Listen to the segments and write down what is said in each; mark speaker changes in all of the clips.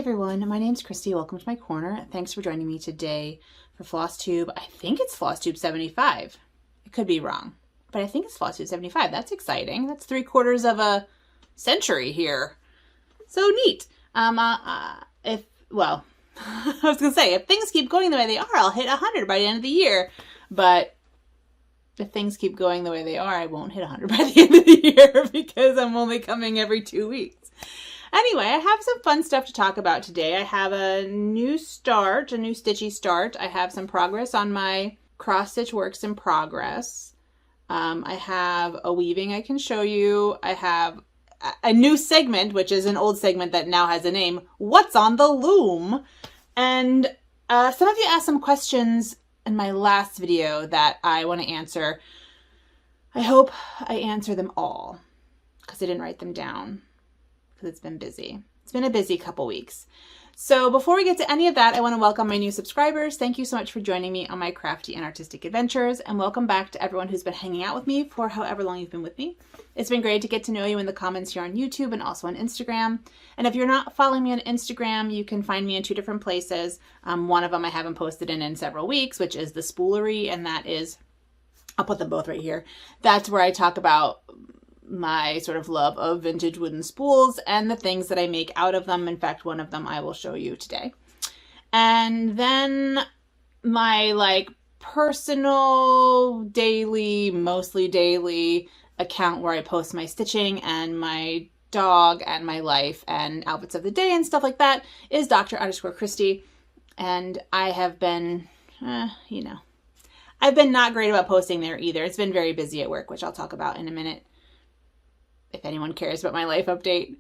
Speaker 1: everyone, my name's Christy. Welcome to my corner. Thanks for joining me today for Flosstube. I think it's Flosstube 75. I could be wrong, but I think it's Flosstube 75. That's exciting. That's 3/4 of a century here. So neat. I was gonna say, if things keep going the way they are, I'll hit 100 by the end of the year. But if things keep going the way they are, I won't hit 100 by the end of the year because I'm only coming every 2 weeks. Anyway, I have some fun stuff to talk about today. I have a new start, a new stitchy start. I have some progress on my cross stitch works in progress. I have a weaving I can show you. I have a new segment, which is an old segment that now has a name, What's on the Loom? And some of you asked some questions in my last video that I want to answer. I hope I answer them all because I didn't write them down. It's been busy. It's been a busy couple weeks. So before we get to any of that, I want to welcome my new subscribers. Thank you so much for joining me on my crafty and artistic adventures, and welcome back to everyone who's been hanging out with me for however long you've been with me. It's been great to get to know you in the comments here on YouTube and also on Instagram. And if you're not following me on Instagram, you can find me in 2 different places. One of them I haven't posted in several weeks, which is the Spoolery, and that is, I'll put them both right here. That's where I talk about my sort of love of vintage wooden spools and the things that I make out of them. In fact, one of them I will show you today. And then my personal daily, mostly daily account where I post my stitching and my dog and my life and outfits of the day and stuff like that is Dr_Christy. And I have been, I've been not great about posting there either. It's been very busy at work, which I'll talk about in a minute, if anyone cares about my life update.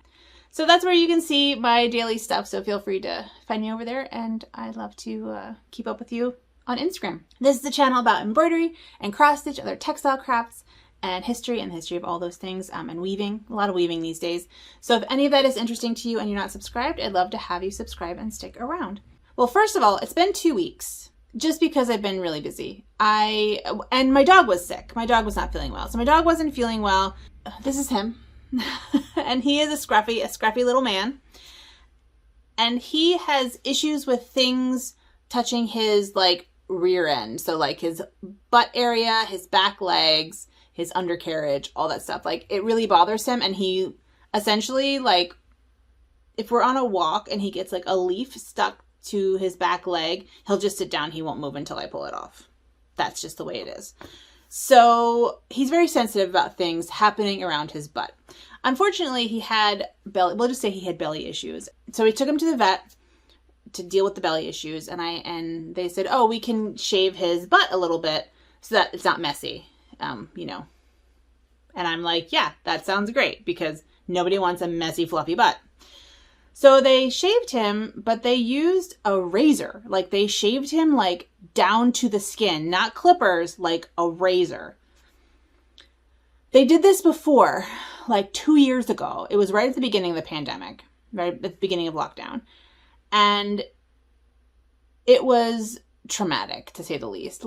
Speaker 1: So that's where you can see my daily stuff. So feel free to find me over there, and I'd love to keep up with you on Instagram. This is the channel about embroidery and cross stitch, other textile crafts, and the history of all those things, and weaving. A lot of weaving these days. So if any of that is interesting to you and you're not subscribed, I'd love to have you subscribe and stick around. Well, first of all, it's been 2 weeks. Just because I've been really busy. And my dog was sick. My dog was not feeling well. So my dog wasn't feeling well. This is him. And he is a scruffy little man. And he has issues with things touching his rear end. So his butt area, his back legs, his undercarriage, all that stuff. It really bothers him. And he essentially if we're on a walk and he gets a leaf stuck to his back leg, he'll just sit down. He won't move until I pull it off. That's just the way it is. So he's very sensitive about things happening around his butt. Unfortunately, he had we'll just say he had belly issues. So we took him to the vet to deal with the belly issues. And they said, oh, we can shave his butt a little bit so that it's not messy, And I'm like, yeah, that sounds great because nobody wants a messy, fluffy butt. So they shaved him, but they used a razor. They shaved him down to the skin, not clippers, a razor. They did this before, 2 years ago. It was right at the beginning of the pandemic, right at the beginning of lockdown. And it was traumatic, to say the least.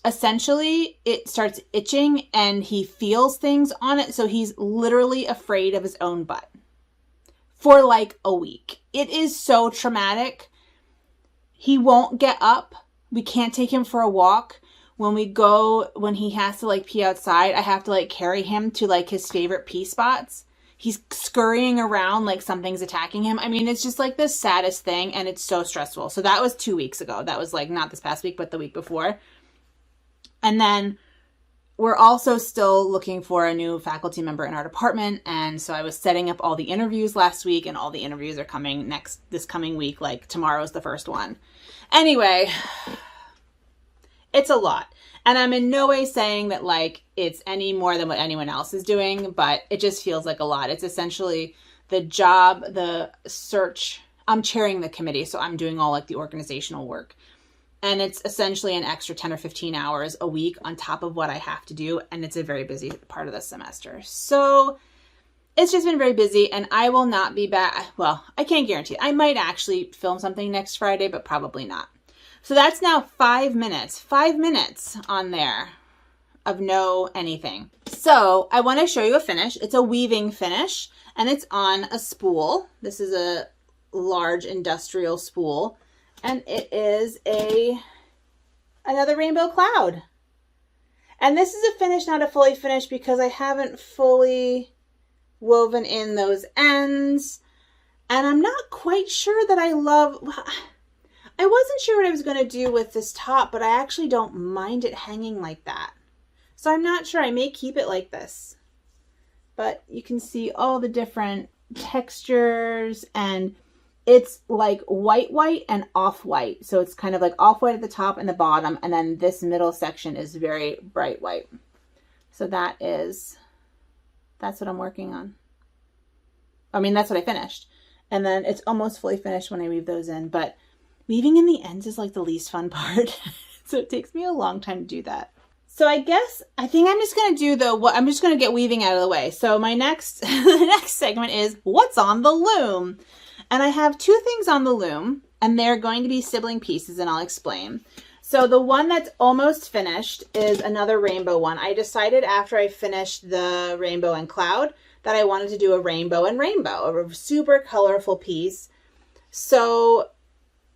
Speaker 1: Essentially, it starts itching and he feels things on it. So he's literally afraid of his own butt for a week. It is so traumatic. He won't get up. We can't take him for a walk. When he has to pee outside, I have to carry him to his favorite pee spots. He's scurrying around like something's attacking him. I mean, it's just the saddest thing, and it's so stressful. So that was 2 weeks ago. That was not this past week, but the week before. And then we're also still looking for a new faculty member in our department. And so I was setting up all the interviews last week, and all the interviews are coming this coming week. Tomorrow's the first one. Anyway, it's a lot. And I'm in no way saying that it's any more than what anyone else is doing, but it just feels like a lot. It's essentially the job, the search. I'm chairing the committee, so I'm doing all the organizational work. And it's essentially an extra 10 or 15 hours a week on top of what I have to do. And it's a very busy part of the semester. So it's just been very busy, and I will not be back. Well, I can't guarantee it. I might actually film something next Friday, but probably not. So that's now 5 minutes on there of no anything. So I want to show you a finish. It's a weaving finish, and it's on a spool. This is a large industrial spool. And it is another rainbow cloud. And this is a finish, not a fully finished, because I haven't fully woven in those ends. And I'm not quite sure that I wasn't sure what I was going to do with this top, but I actually don't mind it hanging like that. So I'm not sure. I may keep it like this. But you can see all the different textures, and it's like white and off-white. So it's kind of like off-white at the top and the bottom, and then this middle section is very bright white. So that's what I'm working on. I mean, that's what I finished. And then it's almost fully finished when I weave those in, but weaving in the ends is like the least fun part. So it takes me a long time to do that. So I think I'm just going to do I'm just going to get weaving out of the way. So my next, the next segment is what's on the loom. And I have two things on the loom, and they're going to be sibling pieces, and I'll explain. So the one that's almost finished is another rainbow one. I decided after I finished the rainbow and cloud that I wanted to do a rainbow and rainbow, a super colorful piece. So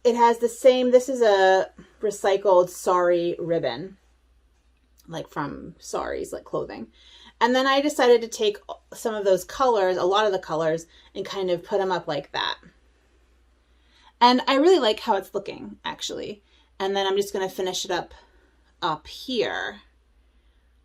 Speaker 1: it has the same, this is a recycled sari ribbon, like from saris, like clothing. And then I decided to take some of those colors, a lot of the colors, and kind of put them up like that. And I really like how it's looking, actually. And then I'm just going to finish it up here.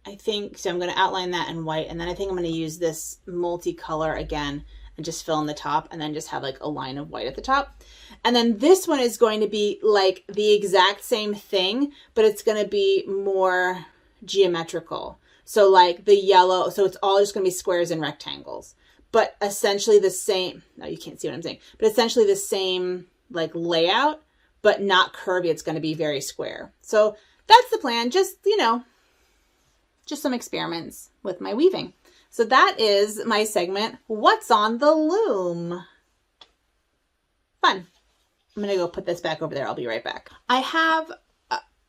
Speaker 1: I think, so I'm going to outline that in white, and then I think I'm going to use this multicolor again and just fill in the top, and then just have like a line of white at the top. And then this one is going to be like the exact same thing, but it's going to be more geometrical. So like the yellow, so it's all just going to be squares and rectangles, but essentially the same, no, you can't see what I'm saying, but essentially the same like layout, but not curvy. It's going to be very square. So that's the plan. Just, you know, just some experiments with my weaving. So that is my segment, What's on the Loom? Fun. I'm going to go put this back over there. I'll be right back. I have,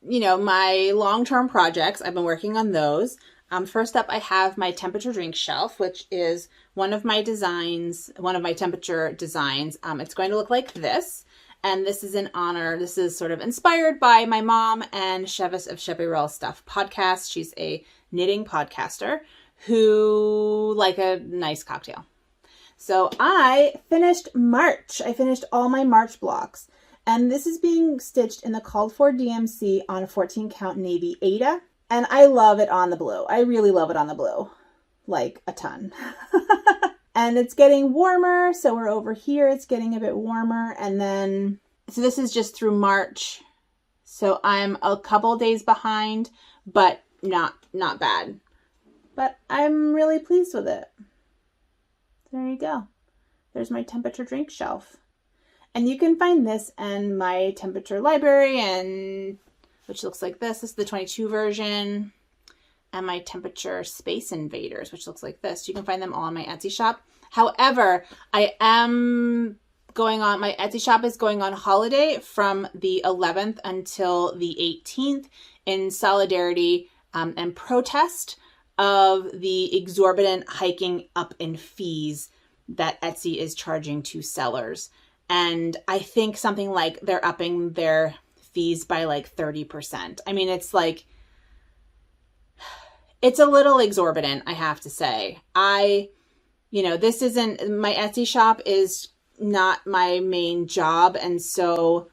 Speaker 1: you know, my long-term projects. I've been working on those. First up, I have my temperature drink shelf, which is one of my designs, one of my temperature designs. It's going to look like this. And this is in honor, this is sort of inspired by my mom and Chevis of Cheperel Stuff podcast. She's a knitting podcaster who like a nice cocktail. So I finished March. I finished all my March blocks. And this is being stitched in the called for DMC on a 14 count navy Aida. And I love it on the blue. I really love it on the blue. Like a ton. And it's getting warmer. So we're over here. It's getting a bit warmer. And then, so this is just through March. So I'm a couple days behind, but not bad. But I'm really pleased with it. There you go. There's my temperature drink shelf. And you can find this in my temperature library, and which looks like this. This is the 22 version. And my temperature space invaders, which looks like this. You can find them all on my Etsy shop. However, I am going on, my Etsy shop is going on holiday from the 11th until the 18th in solidarity and protest of the exorbitant hiking up in fees that Etsy is charging to sellers. And I think something like they're upping their fees by like 30%. I mean, it's like, it's a little exorbitant, I have to say. You know, this isn't, my Etsy shop is not my main job. And so,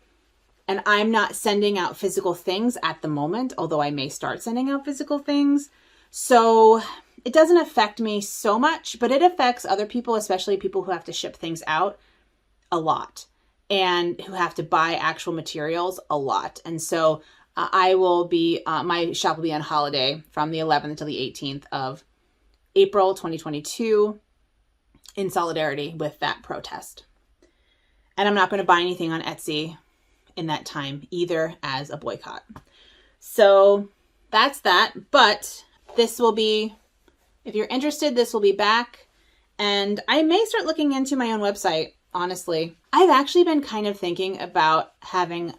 Speaker 1: and I'm not sending out physical things at the moment, although I may start sending out physical things. So it doesn't affect me so much, but it affects other people, especially people who have to ship things out a lot and who have to buy actual materials a lot. And so I will be, my shop will be on holiday from the 11th until the 18th of April 2022 in solidarity with that protest. And I'm not going to buy anything on Etsy in that time either as a boycott. So that's that. But this will be, if you're interested, this will be back. And I may start looking into my own website, honestly. I've actually been kind of thinking about having,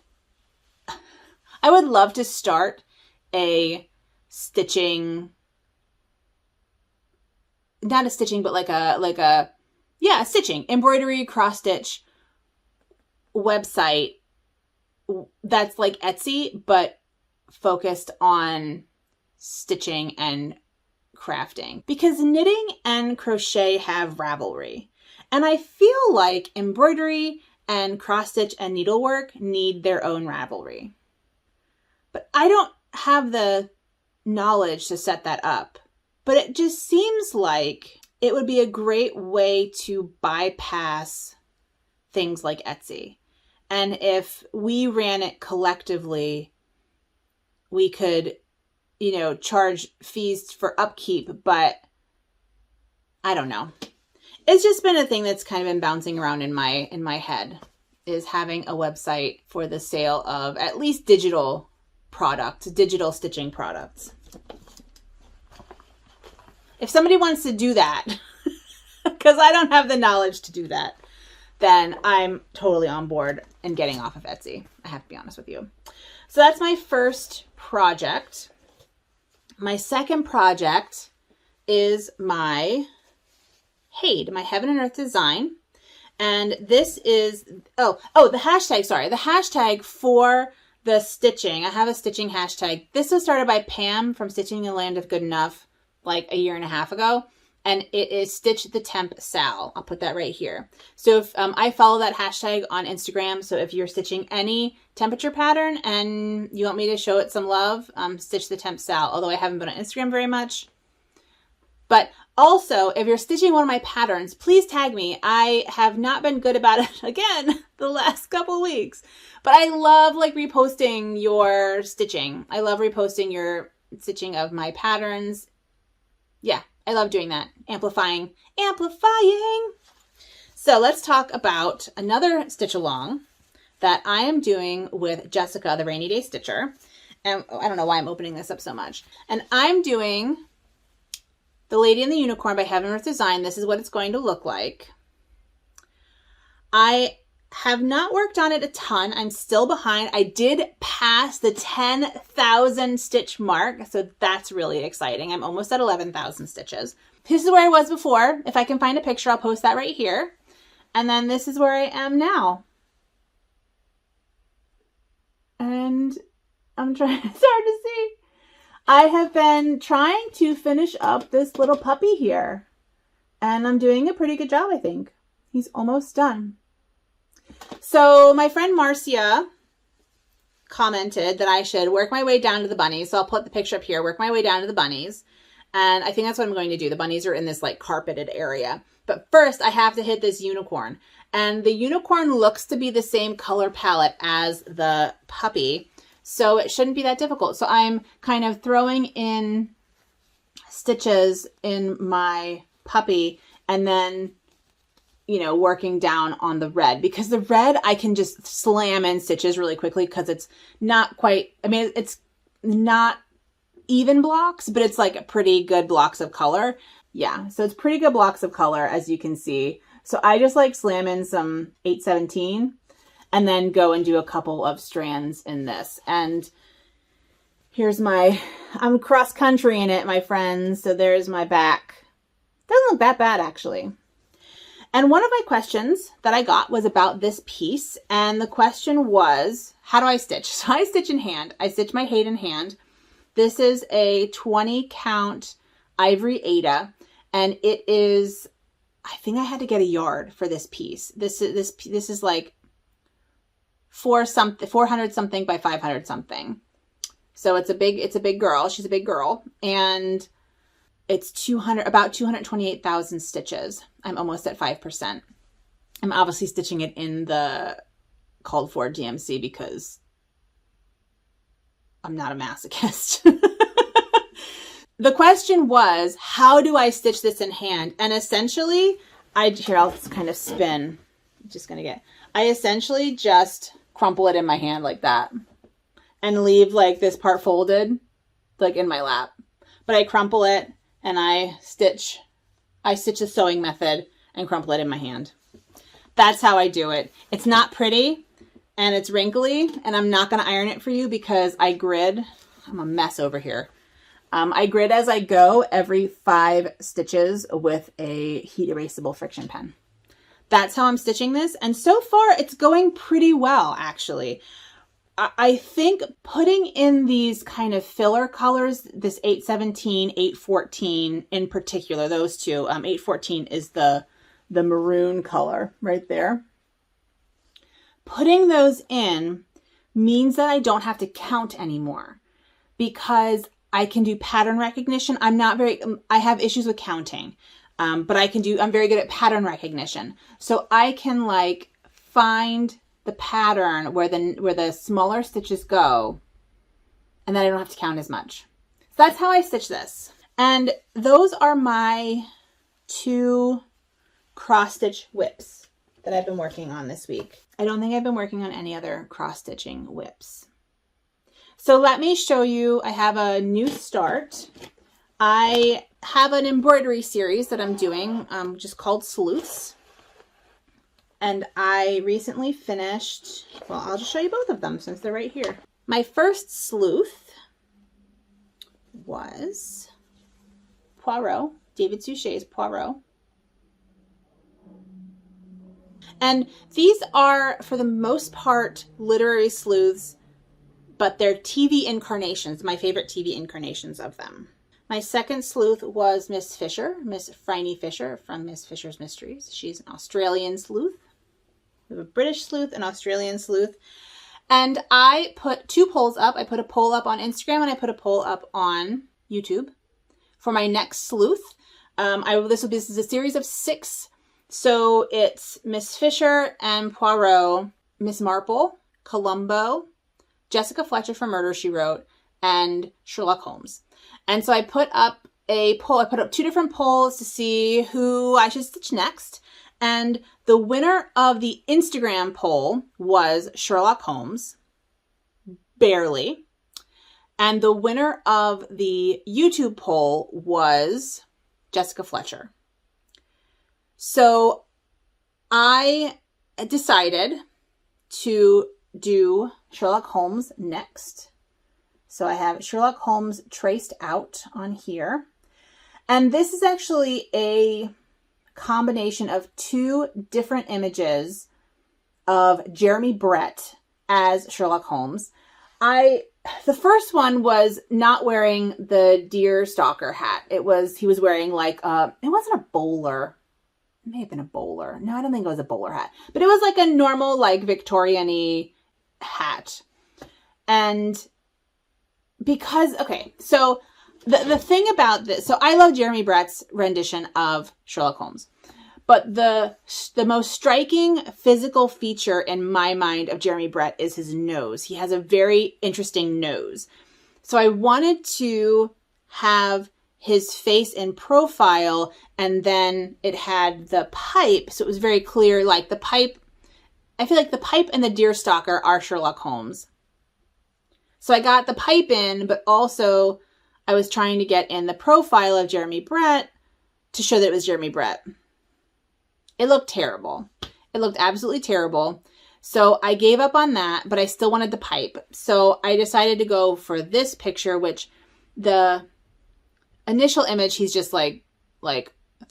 Speaker 1: I would love to start a stitching, not a stitching, but like a stitching, embroidery, cross stitch website that's like Etsy, but focused on stitching and crafting, because knitting and crochet have Ravelry. And I feel like embroidery and cross stitch and needlework need their own Ravelry. But I don't have the knowledge to set that up. But it just seems like it would be a great way to bypass things like Etsy. And if we ran it collectively, we could, you know, charge fees for upkeep, but I don't know. It's just been a thing that's kind of been bouncing around in my head, is having a website for the sale of at least digital products, digital stitching products. If somebody wants to do that, because I don't have the knowledge to do that, then I'm totally on board and getting off of Etsy. I have to be honest with you. So that's my first project. My second project is my HAED, my Heaven and Earth design. And this is, the hashtag, sorry. The hashtag for the stitching. I have a stitching hashtag. This was started by Pam from Stitching in the Land of Good Enough like a year and a half ago. And it is Stitch the Temp Sal. I'll put that right here. So if I follow that hashtag on Instagram. So if you're stitching any temperature pattern and you want me to show it some love, Stitch the Temp Sal. Although I haven't been on Instagram very much. But also, if you're stitching one of my patterns, please tag me. I have not been good about it, again, the last couple weeks. But I love like reposting your stitching. I love reposting your stitching of my patterns. Yeah, I love doing that. Amplifying. So let's talk about another stitch along that I am doing with Jessica, the Rainy Day Stitcher. And I don't know why I'm opening this up so much. And I'm doing The Lady and the Unicorn by Heaven and Earth Design. This is what it's going to look like. I have not worked on it a ton. I'm still behind. I did pass the 10,000 stitch mark, so that's really exciting. I'm almost at 11,000 stitches. This is where I was before. If I can find a picture, I'll post that right here. And then this is where I am now. And I'm trying, it's hard to see. I have been trying to finish up this little puppy here. And I'm doing a pretty good job, I think. He's almost done. So my friend Marcia commented that I should work my way down to the bunnies. So I'll put the picture up here, work my way down to the bunnies. And I think that's what I'm going to do. The bunnies are in this like carpeted area. But first I have to hit this unicorn. And the unicorn looks to be the same color palette as the puppy. So it shouldn't be that difficult. So I'm kind of throwing in stitches in my puppy and then, you know, working down on the red, because the red I can just slam in stitches really quickly because it's not quite, I mean, it's not even blocks, but it's like pretty good blocks of color. Yeah, so it's pretty good blocks of color, as you can see. So I just like slam in some 817 and then go and do a couple of strands in this. And here's my, I'm cross country in it, my friends. So there's my back. Doesn't look that bad, actually. And one of my questions that I got was about this piece. And the question was, how do I stitch? So I stitch in hand. I stitch my HAED in hand. This is a 20 count ivory aida. And it is, I think I had to get a yard for this piece. This is like 400 something by 500 something. So it's a big girl. She's a big girl. And it's about 228,000 stitches. I'm almost at 5%. I'm obviously stitching it in the called for DMC because I'm not a masochist. The question was, how do I stitch this in hand? And essentially, here, I'll kind of spin. I'm just going to I essentially just crumple it in my hand like that and leave like this part folded like in my lap. But I crumple it and I stitch a sewing method and crumple it in my hand. That's how I do it. It's not pretty and it's wrinkly, and I'm not going to iron it for you because I grid. I'm a mess over here. I grid as I go every 5 stitches with a heat erasable friction pen. that's how I'm stitching this. And so far it's going pretty well, actually. I think putting in these kind of filler colors, this 817, 814 in particular, those two, 814 is the maroon color right there. Putting those in means that I don't have to count anymore because I can do pattern recognition. I have issues with counting, but I'm very good at pattern recognition. So I can like find the pattern where the smaller stitches go, and then I don't have to count as much. So that's how I stitch this. And those are my 2 cross stitch whips that I've been working on this week. I don't think I've been working on any other cross stitching whips. So let me show you, I have a new start. I have an embroidery series that I'm doing, just called Sleuths. And I recently finished, well, I'll just show you both of them since they're right here. My first sleuth was Poirot, David Suchet's Poirot. And these are, for the most part, literary sleuths, but they're TV incarnations, my favorite TV incarnations of them. My second sleuth was Miss Fisher, Miss Phryne Fisher from Miss Fisher's Mysteries. She's an Australian sleuth. We have a British sleuth, an Australian sleuth. And I put 2 polls up. I put a poll up on Instagram and I put a poll up on YouTube for my next sleuth. This is a series of 6. So it's Miss Fisher and Poirot, Miss Marple, Columbo, Jessica Fletcher from Murder, She Wrote, and Sherlock Holmes. And so I put up a poll. I put up 2 different polls to see who I should stitch next. And the winner of the Instagram poll was Sherlock Holmes, barely. And the winner of the YouTube poll was Jessica Fletcher. So I decided to do Sherlock Holmes next. So I have Sherlock Holmes traced out on here. And this is actually a combination of 2 different images of Jeremy Brett as Sherlock Holmes. The first one was not wearing the deer stalker hat. He was wearing like it wasn't a bowler. It may have been a bowler. No, I don't think it was a bowler hat. But it was like a normal like Victorian-y hat. And because, okay, so the thing about this, so I love Jeremy Brett's rendition of Sherlock Holmes, but the most striking physical feature in my mind of Jeremy Brett is his nose. He has a very interesting nose. So I wanted to have his face in profile, and then it had the pipe, so it was very clear, like the pipe, I feel like the pipe and the deerstalker are Sherlock Holmes. So I got the pipe in, but also I was trying to get in the profile of Jeremy Brett to show that it was Jeremy Brett. It looked terrible. It looked absolutely terrible. So I gave up on that, but I still wanted the pipe. So I decided to go for this picture, which the initial image, he's just like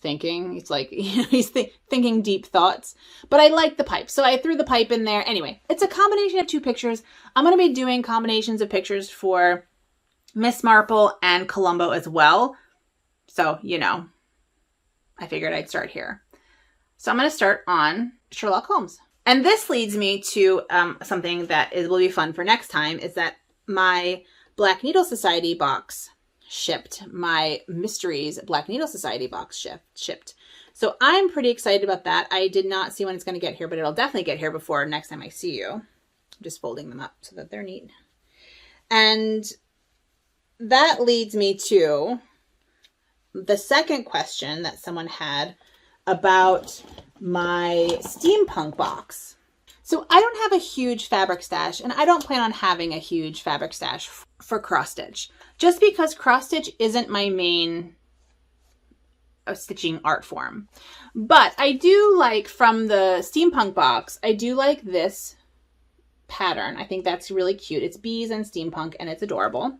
Speaker 1: thinking. He's like, he's thinking deep thoughts. But I like the pipe. So I threw the pipe in there. Anyway, it's a combination of 2 pictures. I'm going to be doing combinations of pictures for Miss Marple and Columbo as well. So, I figured I'd start here. So I'm going to start on Sherlock Holmes. And this leads me to something that will be fun for next time, is that my Black Needle Society box shipped. My Mysteries Black Needle Society box shipped. So I'm pretty excited about that. I did not see when it's going to get here, but it'll definitely get here before next time I see you. I'm just folding them up so that they're neat. And that leads me to the second question that someone had about my steampunk box. So I don't have a huge fabric stash, and I don't plan on having a huge fabric stash for cross stitch, just because cross stitch isn't my main stitching art form. But I do like, from the steampunk box, I do like this pattern. I think that's really cute. It's bees and steampunk, and it's adorable.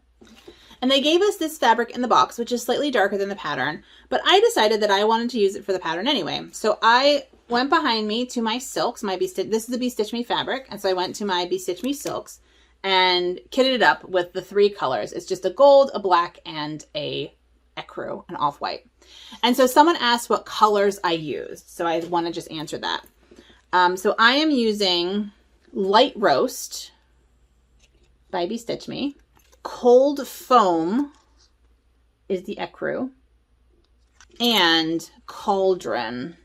Speaker 1: And they gave us this fabric in the box, which is slightly darker than the pattern, but I decided that I wanted to use it for the pattern anyway. So I went behind me to my silks, this is the Be Stitch Me fabric. And so I went to my Be Stitch Me silks and kitted it up with the 3 colors. It's just a gold, a black, and a ecru, an off-white. And so someone asked what colors I used. So I want to just answer that. So I am using Light Roast by Be Stitch Me. Cold Foam is the ecru. And Cauldron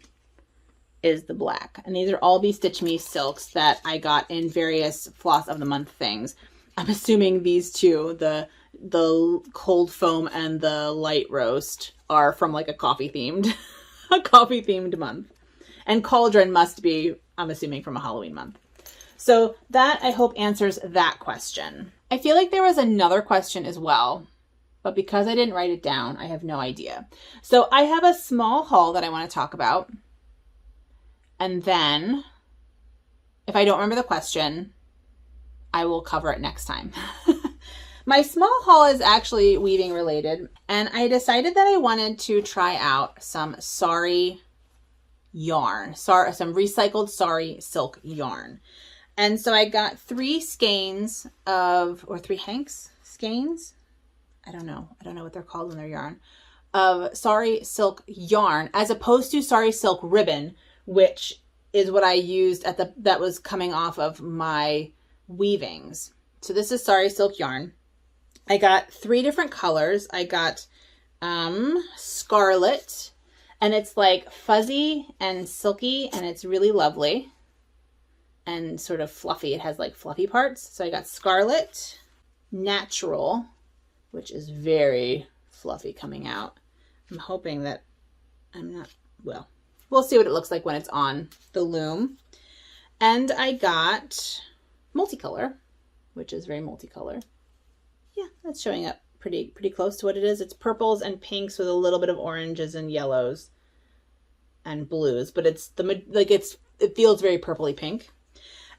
Speaker 1: is the black. And these are all Be Stitch Me silks that I got in various Floss of the Month things. I'm assuming these two, the Cold Foam and the Light Roast, are from like a coffee themed month. And Cauldron must be, I'm assuming, from a Halloween month. So that, I hope, answers that question. I feel like there was another question as well, but because I didn't write it down, I have no idea. So I have a small haul that I want to talk about. And then, if I don't remember the question, I will cover it next time. My small haul is actually weaving related, and I decided that I wanted to try out some sari yarn, some recycled sari silk yarn. And so I got 3 skeins of, or 3 skeins? I don't know what they're called when they're yarn, of sari silk yarn, as opposed to sari silk ribbon, which is what I used that was coming off of my weavings. So this is sari silk yarn. I got 3 different colors. I got scarlet, and it's like fuzzy and silky, and it's really lovely and sort of fluffy. It has like fluffy parts. So I got scarlet, natural, which is very fluffy coming out. I'm hoping that well, we'll see what it looks like when it's on the loom. And I got multicolor, which is very multicolor. Yeah, that's showing up pretty close to what it is. It's purples and pinks with a little bit of oranges and yellows and blues, but it feels very purpley pink.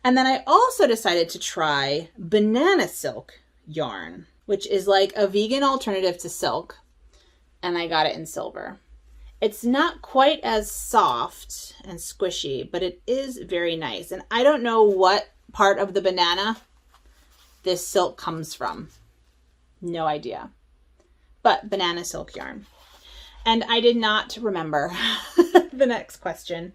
Speaker 1: And then I also decided to try banana silk yarn, which is like a vegan alternative to silk, and I got it in silver. It's not quite as soft and squishy, but it is very nice. And I don't know what part of the banana this silk comes from. No idea. But banana silk yarn. And I did not remember the next question.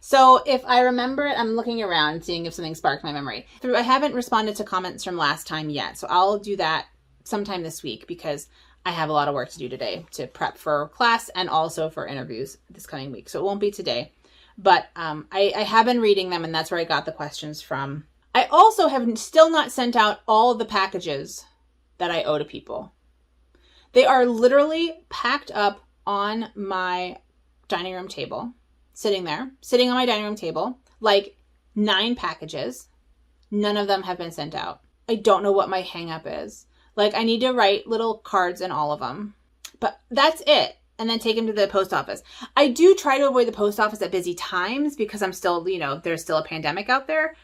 Speaker 1: So if I remember it, I'm looking around, seeing if something sparked my memory. I haven't responded to comments from last time yet, so I'll do that sometime this week because I have a lot of work to do today to prep for class and also for interviews this coming week. So it won't be today, but I have been reading them, and that's where I got the questions from. I also have still not sent out all the packages that I owe to people. They are literally packed up on my dining room table. Sitting on my dining room table, like 9 packages. None of them have been sent out. I don't know what my hang up is. Like, I need to write little cards in all of them, but that's it. And then take them to the post office. I do try to avoid the post office at busy times because I'm still, there's still a pandemic out there.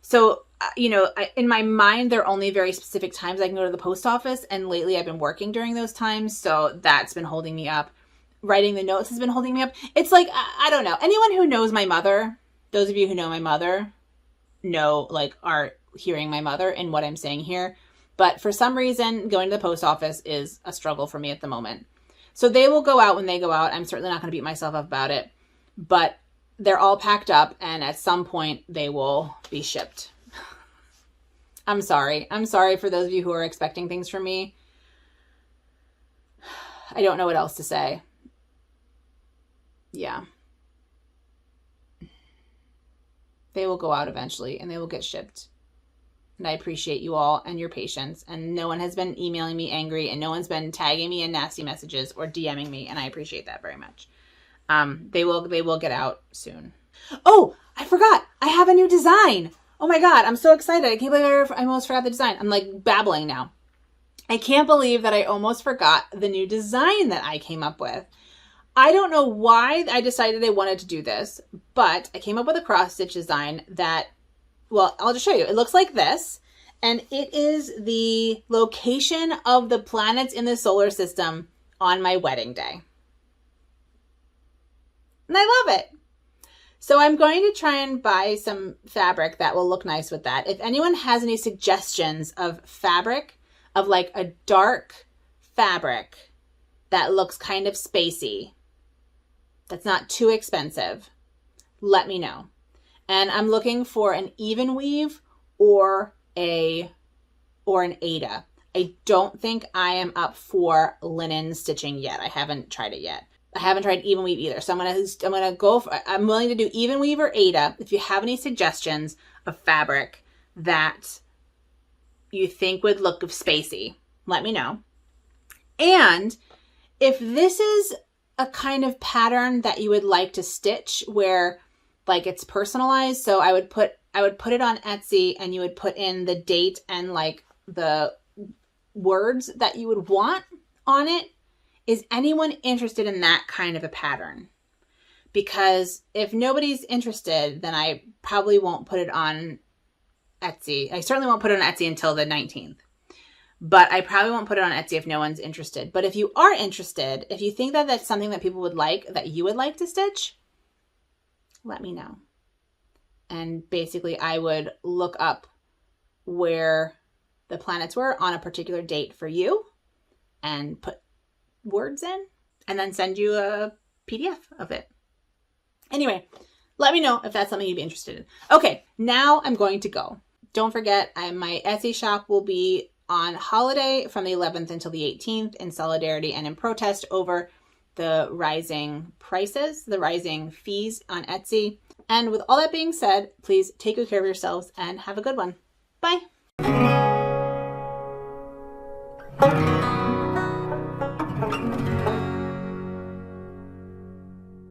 Speaker 1: So, in my mind, there are only very specific times I can go to the post office. And lately I've been working during those times. So that's been holding me up. Writing the notes has been holding me up. It's like, I don't know. Anyone who knows my mother, those of you who know my mother, are hearing my mother in what I'm saying here. But for some reason, going to the post office is a struggle for me at the moment. So they will go out when they go out. I'm certainly not going to beat myself up about it. But they're all packed up, and at some point, they will be shipped. I'm sorry. I'm sorry for those of you who are expecting things from me. I don't know what else to say. Yeah. They will go out eventually and they will get shipped. And I appreciate you all and your patience. And no one has been emailing me angry, and no one's been tagging me in nasty messages or DMing me. And I appreciate that very much. They will get out soon. Oh, I forgot. I have a new design. Oh my God. I'm so excited. I can't believe I almost forgot the design. I'm like babbling now. I can't believe that I almost forgot the new design that I came up with. I don't know why I decided I wanted to do this, but I came up with a cross stitch design that, well, I'll just show you. It looks like this, and it is the location of the planets in the solar system on my wedding day. And I love it. So I'm going to try and buy some fabric that will look nice with that. If anyone has any suggestions of fabric, of like a dark fabric that looks kind of spacey, that's not too expensive, let me know. And I'm looking for an even weave or an aida. I don't think I am up for linen stitching yet. I haven't tried it yet. I haven't tried even weave either. So I'm willing to do even weave or aida. If you have any suggestions of fabric that you think would look spacey, let me know. And if this is a kind of pattern that you would like to stitch where like it's personalized, so I would put it on Etsy and you would put in the date and like the words that you would want on it. Is anyone interested in that kind of a pattern? Because if nobody's interested, then I probably won't put it on Etsy. I certainly won't put it on Etsy until the 19th. But I probably won't put it on Etsy if no one's interested. But if you are interested, if you think that that's something that people would like, that you would like to stitch, let me know. And basically I would look up where the planets were on a particular date for you and put words in and then send you a PDF of it. Anyway, let me know if that's something you'd be interested in. Okay, now I'm going to go. Don't forget, my Etsy shop will be on holiday from the 11th until the 18th in solidarity and in protest over the rising prices, the rising fees on Etsy. And with all that being said, please take good care of yourselves and have a good one. Bye.